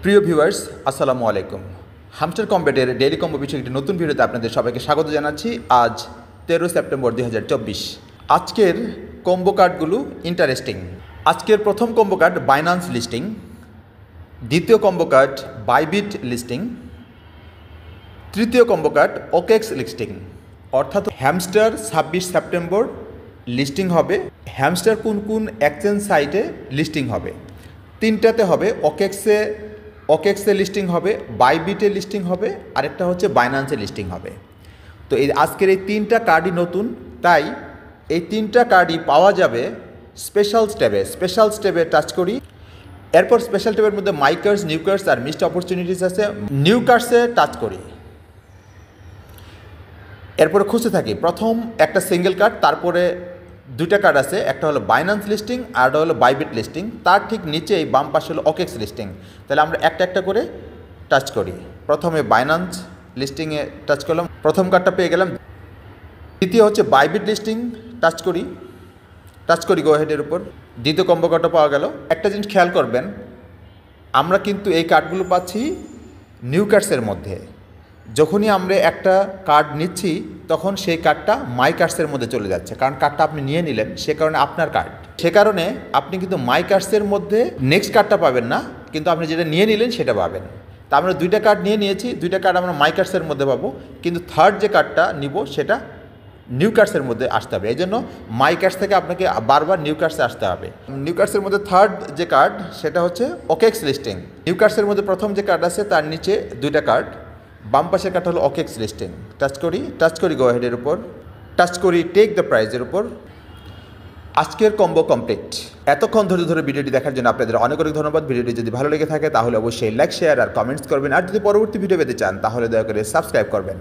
প্রিয় ভিউয়ার্স, আসসালামু আলাইকুম। হামস্টার কম্বেটের ডেইলি কম্বো বিষয়ে একটি নতুন ভিডিওতে আপনাদের সবাইকে স্বাগত জানাচ্ছি। আজ 13 সেপ্টেম্বর 2024। আজকের কম্বো কার্ডগুলো ইন্টারেস্টিং। আজকের প্রথম কম্বো কার্ড বাইন্যান্স লিস্টিং, দ্বিতীয় কম্বো কার্ড বাইবিট লিস্টিং, তৃতীয় কম্বো কার্ড ওকেক্স লিস্টিং। অর্থাৎ হ্যামস্টার 26 সেপ্টেম্বর লিস্টিং হবে। হ্যামস্টার কোন কোন এক্সচেঞ্জ সাইটে লিস্টিং হবে? তিনটাতে হবে। ওকেক্সে লিস্টিং হবে, বাইবিটে লিস্টিং হবে, আরেকটা হচ্ছে বাইন্যান্সে লিস্টিং হবে। তো আজকের এই তিনটা কার্ডই নতুন, তাই এই তিনটা কার্ডই পাওয়া যাবে স্পেশাল ট্যাবে টাচ করি। এরপর স্পেশাল ট্যাবের মধ্যে মাই কার্ডস, নিউ কার্ডস আর মিসড অপরচুনিটিস আছে। নিউ কার্ডসে টাচ করি, এরপরে খুঁজতে থাকি প্রথম একটা সিঙ্গেল কার্ড, তারপরে দুইটা কার্ড আছে, একটা হলো বাইন্যান্স লিস্টিং আর একটা হলো বাইবিট লিস্টিং। তার ঠিক নিচেই বাম পাশে হলো ওকেক্স লিস্টিং। তাহলে আমরা একটা একটা করে টাচ করি। প্রথমে বাইন্যান্স লিস্টিংয়ে টাচ করলাম, প্রথম কার্ডটা পেয়ে গেলাম। দ্বিতীয় হচ্ছে বাইবিট লিস্টিং, টাচ করি গো হেডের উপর। দ্বিতীয় কম্বো কার্ডটা পাওয়া গেল। একটা জিনিস খেয়াল করবেন, আমরা কিন্তু এই কার্ডগুলো পাচ্ছি নিউ কার্ডসের মধ্যে। যখনই আমরা একটা কার্ড নিচ্ছি তখন সেই কার্ডটা মাই কার্ডসের মধ্যে চলে যাচ্ছে, কারণ কার্ডটা আপনি নিয়ে নিলেন, সে কারণে আপনার কার্ড। সে কারণে আপনি কিন্তু মাই কার্ডসের মধ্যে নেক্সট কার্ডটা পাবেন না, কিন্তু আপনি যেটা নিয়ে নিলেন সেটা পাবেন। তা আমরা দুইটা কার্ড নিয়ে নিয়েছি, দুইটা কার্ড আমরা মাই কার্ডসের মধ্যে পাবো, কিন্তু থার্ড যে কার্ডটা নিব সেটা নিউ কার্ডসের মধ্যে আসতে হবে। এই জন্য মাই কার্ডস থেকে আপনাকে বারবার নিউ কার্ডসে আসতে হবে। নিউ কার্ডসের মধ্যে থার্ড যে কার্ড সেটা হচ্ছে ওকেক্স লিস্টিং। নিউ কার্ডসের মধ্যে প্রথম যে কার্ড আছে তার নিচে দুইটা কার্ড, বাম পাশের কার্ড হলো ওকেক্স লিস্টিং। টাচ করি গো হেডের উপর, টাচ করি টেক দ্য প্রাইজের উপর। আজকের কম্বো কমপ্লিট। এতক্ষণ ধরে ভিডিওটি দেখার জন্য আপনাদের অনেক ধন্যবাদ। ভিডিওটি যদি ভালো লেগে থাকে তাহলে অবশ্যই লাইক, শেয়ার আর কমেন্টস করবেন। আর যদি পরবর্তী ভিডিও পেতে চান তাহলে দয়া করে সাবস্ক্রাইব করবেন।